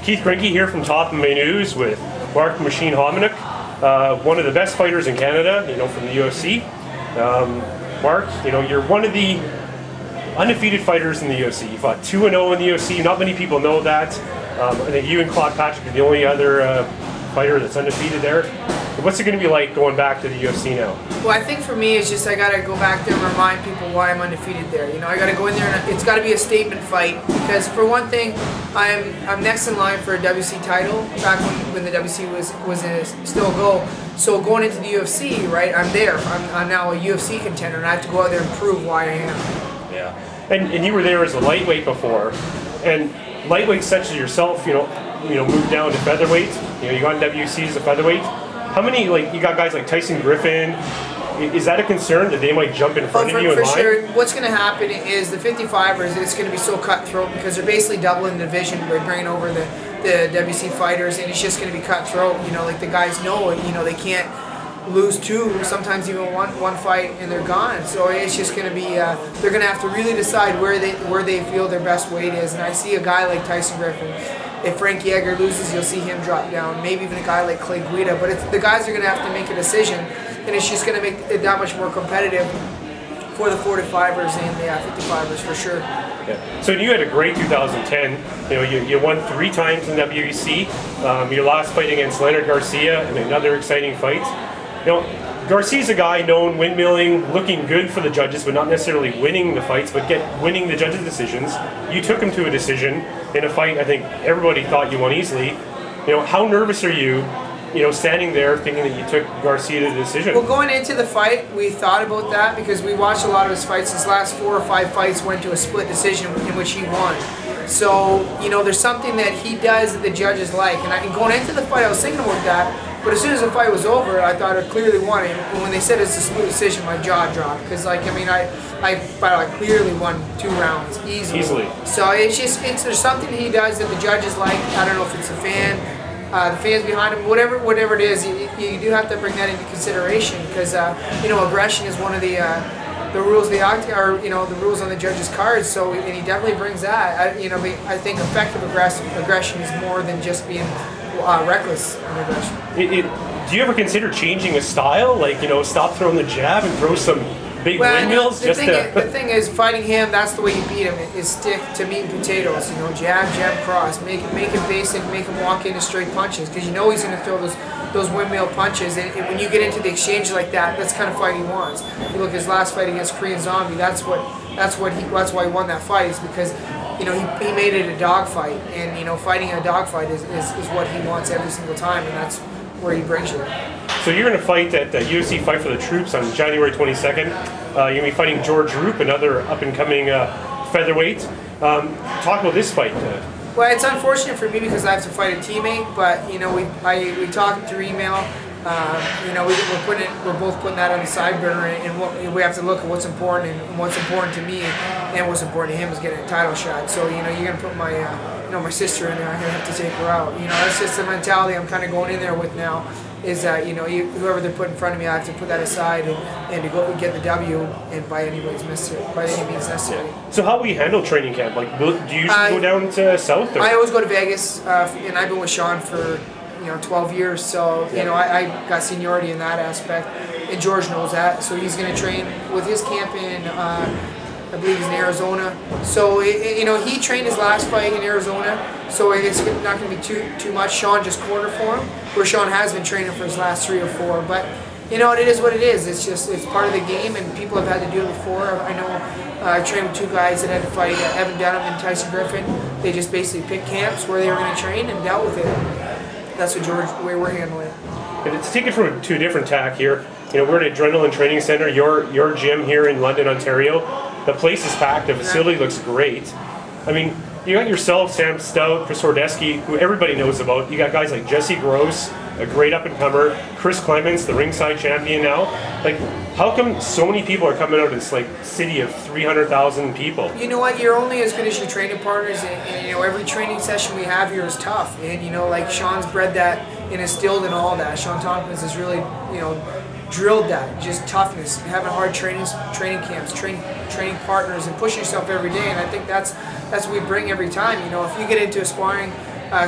Keith Grinke here from Top MMA News with Mark Machine Hominick, one of the best fighters in Canada, from the UFC. Mark, you're one of the undefeated fighters in the UFC. You fought 2-0 in the UFC. Not many people know that. I think you and Claude Patrick are the only other fighter that's undefeated there. What's it going to be like going back to the UFC now? Well, I think for me, it's just I got to go back there and remind people why I'm undefeated there. I got to go in there and it's got to be a statement fight because for one thing, I'm next in line for a WC title back when the WC was still a goal. So going into the UFC, right? I'm there. I'm now a UFC contender, and I have to go out there and prove why I am. Yeah, and you were there as a lightweight before, and lightweight such as yourself, moved down to featherweight. You got in WC as a featherweight. How many, you got guys like Tyson Griffin, is that a concern that they might jump in front of you in line? For sure. What's going to happen is the 55ers, it's going to be so cutthroat because they're basically doubling the division by bringing over the WC fighters, and it's just going to be cutthroat. The guys know it, they can't lose two, sometimes even one fight, and they're gone. So it's just going to be, they're going to have to really decide where they feel their best weight is. And I see a guy like Tyson Griffin. If Frank Yeager loses, you'll see him drop down. Maybe even a guy like Clay Guida. But the guys are going to have to make a decision, and it's just going to make it that much more competitive for the 45ers and the 55ers for sure. Yeah. So you had a great 2010. You won 3 times in WEC. Your last fight against Leonard Garcia, and another exciting fight. Garcia's a guy known windmilling, looking good for the judges, but not necessarily winning the fights, but winning the judges' decisions. You took him to a decision in a fight I think everybody thought you won easily. How nervous are you, standing there thinking that you took Garcia to the decision? Well, going into the fight, we thought about that because we watched a lot of his fights. His last 4 or 5 fights went to a split decision in which he won. So, there's something that he does that the judges like. And going into the fight, I was thinking about that. But as soon as the fight was over, I thought I clearly won it. And when they said it's a split decision, my jaw dropped. Because, I clearly won 2 rounds easily. So there's something he does that the judges like. I don't know if it's the fans behind him, whatever it is. You do have to bring that into consideration because aggression is one of the rules the rules on the judges' cards. So and he definitely brings that. I think effective aggression is more than just being reckless in aggression. Do you ever consider changing a style? Stop throwing the jab and throw some big windmills? The thing is, fighting him, that's the way you beat him, is stick to meat and potatoes. Jab, cross. Make it basic, make him walk into straight punches, because he's going to throw those windmill punches, and when you get into the exchange like that, that's the kind of fight he wants. If you look at his last fight against Korean Zombie, that's why he won that fight, is because he made it a dogfight, and fighting a dogfight is what he wants every single time, and that's where he brings you. So you're going to fight at the UFC Fight for the Troops on January 22nd. You're going to be fighting George Roop, another up-and-coming featherweight. Talk about this fight. Well, it's unfortunate for me because I have to fight a teammate, but we talked through email. We're both putting that on the side burner, and we have to look at what's important, and what's important to me and what's important to him is getting a title shot. So you're going to put my sister in there. I'm going to have to take her out. That's just the mentality I'm kind of going in there with now. Is that whoever they put in front of me, I have to put that aside and to go and get the W, and by any means necessary. Yeah. So how will you handle training camp? Do you usually go down to South? Or? I always go to Vegas, and I've been with Sean for 12 years, so I got seniority in that aspect, and George knows that, so he's going to train with his camp in I believe he's in Arizona. So he trained his last fight in Arizona, so it's not going to be too much. Sean just corner for him, where Sean has been training for his last 3 or 4. But it is what it is. It's part of the game, and people have had to do it before. I know I trained with 2 guys that had to fight, Evan Dunham and Tyson Griffin. They just basically picked camps where they were going to train and dealt with it. That's the way we're handling it. And to take it to a different tack here, we're at Adrenaline Training Center, your gym here in London, Ontario. The place is packed. The facility looks great. I mean, you got yourself, Sam Stout, Chris Hordeski, who everybody knows about. You got guys like Jesse Gross, a great up-and-comer, Chris Clements, the ringside champion now. How come so many people are coming out of this city of 300,000 people? You know what? You're only as good as your training partners, and every training session we have here is tough. And Sean's bred that and instilled in all that. Sean Tompkins is really drilled that, just toughness, having hard training camps, training partners, and pushing yourself every day. And I think that's what we bring every time. You know, if you get into a sparring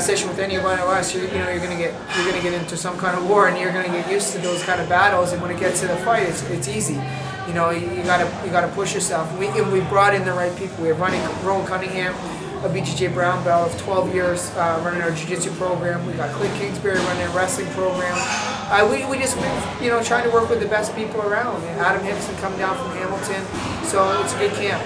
session with any one of us, you're gonna get into some kind of war, and you're gonna get used to those kind of battles. And when it gets to the fight, it's easy. You know, you gotta push yourself. We brought in the right people. We have Rowan Cunningham, a BJJ brown belt of 12 years running our jiu-jitsu program. We got Clint Kingsbury running a wrestling program. We just been, trying to work with the best people around. And Adam Hickson coming down from Hamilton, so it's a good camp.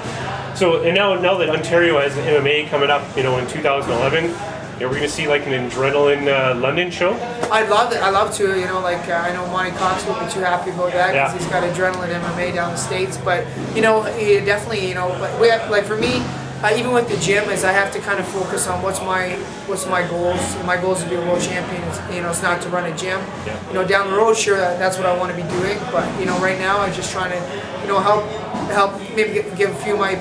So, and now that Ontario has MMA coming up, in 2011, we're going to see like an adrenaline London show. I'd love it. I love to. I know Monty Cox won't be too happy about that because he's got adrenaline MMA down the States. But he definitely, But we have, like for me. Even with the gym, is I have to kind of focus on what's my goals. My goal is to be a world champion. It's not to run a gym. Yeah. Down the road, sure, that's what I want to be doing. But right now, I'm just trying to, help maybe give a few of my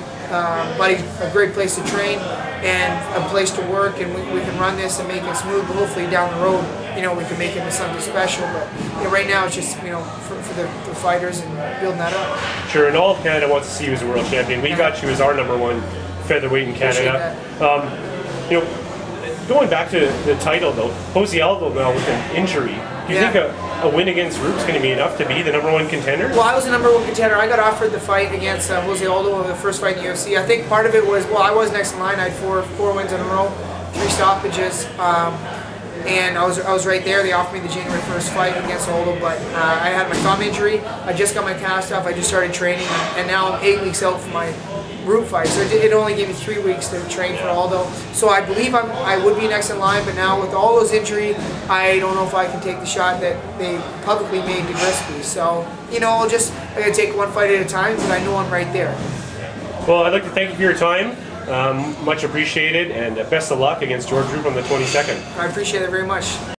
buddies a great place to train and a place to work, and we can run this and make it smooth. But hopefully, down the road, we can make it into something special. But right now, it's just for the fighters and building that up. Sure, and all of Canada wants to see you as a world champion. We got you as our #1 featherweight in Canada. Going back to the title though, Jose Aldo now with an injury. Do you think a win against Roop is going to be enough to be the #1 contender? Well, I was the #1 contender. I got offered the fight against Jose Aldo, the first fight in the UFC. I think part of it was, I was next in line. I had four wins in a row, 3 stoppages. And I was right there. They offered me the January 1st fight against Aldo, but I had my thumb injury. I just got my cast off. I just started training, and now I'm 8 weeks out for my Roop fight. So it only gave me 3 weeks to train for Aldo. So I believe I would be next in line, but now with all those injuries, I don't know if I can take the shot that they publicly made to Grisby. So I gotta take one fight at a time, but I know I'm right there. Well, I'd like to thank you for your time. Much appreciated, and best of luck against George Roop on the 22nd. I appreciate it very much.